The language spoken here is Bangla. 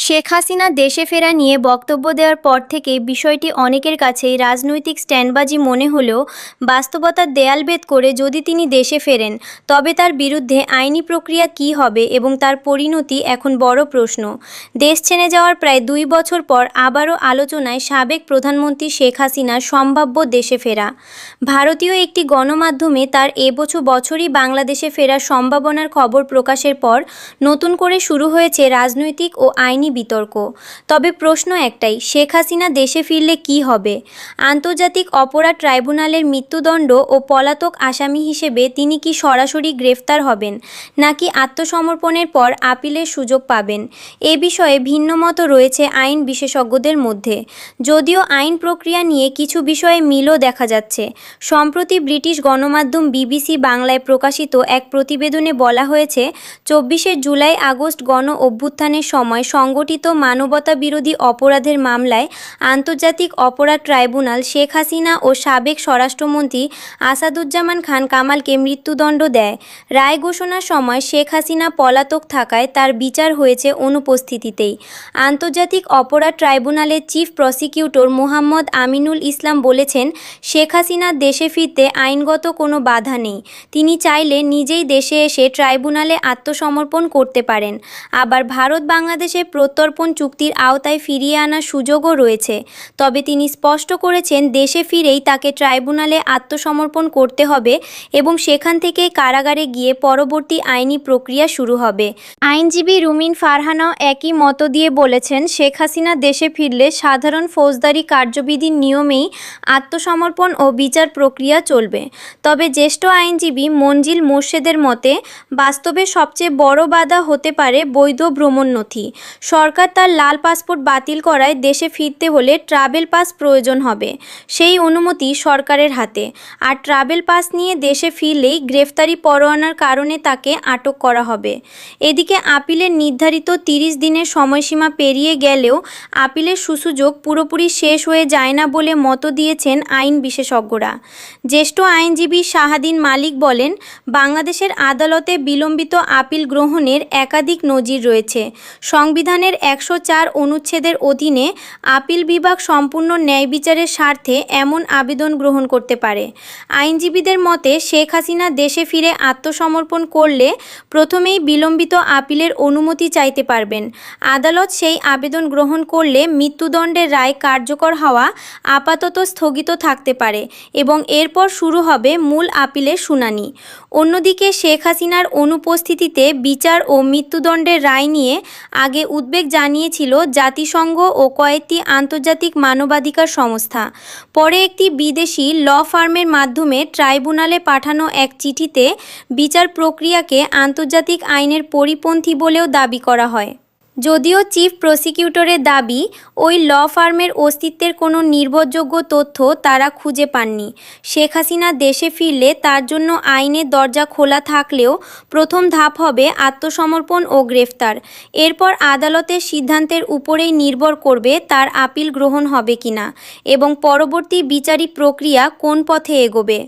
শেখ হাসিনা দেশে ফেরা নিয়ে বক্তব্য দেওয়ার পর থেকে বিষয়টি অনেকের কাছেই রাজনৈতিক স্ট্যান্ডবাজি মনে হলেও বাস্তবতার দেয়ালভেদ করে যদি তিনি দেশে ফেরেন তবে তার বিরুদ্ধে আইনি প্রক্রিয়া কী হবে এবং তার পরিণতি এখন বড় প্রশ্ন। দেশ ছেড়ে যাওয়ার প্রায় 2 বছর পর আবারও আলোচনায় সাবেক প্রধানমন্ত্রী শেখ হাসিনার সম্ভাব্য দেশে ফেরা। ভারতীয় একটি গণমাধ্যমে তার বছরই বাংলাদেশে ফেরার সম্ভাবনার খবর প্রকাশের পর নতুন করে শুরু হয়েছে রাজনৈতিক ও আইনি বিতর্ক। তবে প্রশ্ন একটাই, শেখ হাসিনা দেশে ফিরলে কি হবে? আন্তর্জাতিক অপরাধ ট্রাইব্যুনালের মৃত্যুদণ্ড ও পলাতক আসামি হিসেবে তিনি কি সরাসরি গ্রেফতার হবেন নাকি আত্মসমর্পণের পর আপিলের সুযোগ পাবেন? এ বিষয়ে ভিন্নমত রয়েছে আইন বিশেষজ্ঞদের মধ্যে। যদিও আইন প্রক্রিয়া নিয়ে কিছু বিষয়ে মিলও দেখা যাচ্ছে। সম্প্রতি ব্রিটিশ গণমাধ্যম বিবিসি বাংলায় প্রকাশিত এক প্রতিবেদনে বলা হয়েছে, 24 জুলাই আগস্ট গণ অভ্যুত্থানের সময় সংগঠিত মানবতাবিরোধী অপরাধের মামলায় আন্তর্জাতিক অপরাধ ট্রাইব্যুনাল শেখ হাসিনা ও সাবেক স্বরাষ্ট্রমন্ত্রী আসাদুজ্জামান খান কামালকে মৃত্যুদণ্ড দেয়। রায় ঘোষণার সময় শেখ হাসিনা পলাতক থাকায় তার বিচার হয়েছে অনুপস্থিতিতেই। আন্তর্জাতিক অপরাধ ট্রাইব্যুনালের চিফ প্রসিকিউটর মোহাম্মদ আমিনুল ইসলাম বলেছেন, শেখ হাসিনার দেশে ফিরতে আইনগত কোনো বাধা নেই। তিনি চাইলে নিজেই দেশে এসে ট্রাইব্যুনালে আত্মসমর্পণ করতে পারেন। আবার ভারত বাংলাদেশের প্রত্যর্পণ চুক্তির আওতায় ফিরিয়ে আনার সুযোগও রয়েছে। তবে তিনি স্পষ্ট করেছেন, দেশে ফিরেই তাকে ট্রাইব্যুনালে আত্মসমর্পণ করতে হবে এবং সেখান থেকে কারাগারে গিয়ে পরবর্তী আইনি প্রক্রিয়া শুরু হবে। আইনজীবী রুমিন ফারহানাও একই মত দিয়ে বলেছেন, শেখ হাসিনা দেশে ফিরলে সাধারণ ফৌজদারি কার্যবিধির নিয়মেই আত্মসমর্পণ ও বিচার প্রক্রিয়া চলবে। তবে জ্যেষ্ঠ আইনজীবী মঞ্জিল মোর্শেদের মতে, বাস্তবে সবচেয়ে বড় বাধা হতে পারে বৈধ ভ্রমণ নথি। সরকার তার লাল পাসপোর্ট বাতিল করায় দেশে ফিরতে হলে ট্রাভেল পাস প্রয়োজন হবে। সেই অনুমতি সরকারের হাতে। আর ট্রাভেল পাস নিয়ে দেশে ফিরলেই গ্রেফতারি পরোয়ানার কারণে তাকে আটক করা হবে। এদিকে আপিলের নির্ধারিত 30 দিনের সময়সীমা পেরিয়ে গেলেও আপিলের সুযোগ পুরোপুরি শেষ হয়ে যায় না বলে মত দিয়েছেন আইন বিশেষজ্ঞরা। জ্যেষ্ঠ আইনজীবী শাহাদিন মালিক বলেন, বাংলাদেশের আদালতে বিলম্বিত আপিল গ্রহণের একাধিক নজির রয়েছে। সংবিধানের 104 অনুচ্ছেদের অধীনে আপিল বিভাগ সম্পূর্ণ ন্যায় বিচারের স্বার্থে এমন আবেদন গ্রহণ করতে পারে। আইনজীবীদের মতে, শেখ হাসিনা দেশে ফিরে আত্মসমর্পণ করলে প্রথমেই বিলম্বিত আপিলের অনুমতি চাইতে পারবেন। আদালত সেই আবেদন গ্রহণ করলে মৃত্যুদণ্ডের রায় কার্যকর হওয়া আপাতত স্থগিত থাকতে পারে এবং এরপর শুরু হবে মূল আপিলের শুনানি। অন্যদিকে শেখ হাসিনার অনুপস্থিতিতে বিচার ও মৃত্যুদণ্ডের রায় নিয়ে আগে উদ্বেগ জানিয়েছিল জাতিসংঘ ও কয়েকটি আন্তর্জাতিক মানবাধিকার সংস্থা। পরে একটি বিদেশি ল ফার্মের মাধ্যমে ট্রাইব্যুনালে পাঠানো এক চিঠিতে বিচার প্রক্রিয়াকে আন্তর্জাতিক আইনের পরিপন্থী বলেও দাবি করা হয়। যদিও চিফ প্রসিকিউটরের দাবি, ওই ল ফার্মের অস্তিত্বের কোনো নির্ভরযোগ্য তথ্য তারা খুঁজে পাননি। শেখ হাসিনা দেশে ফিরলে তার জন্য আইনের দরজা খোলা থাকলেও প্রথম ধাপ হবে আত্মসমর্পণ ও গ্রেফতার। এরপর আদালতের সিদ্ধান্তের উপরেই নির্ভর করবে তার আপিল গ্রহণ হবে কিনা এবং পরবর্তী বিচারিক প্রক্রিয়া কোন পথে এগোবে।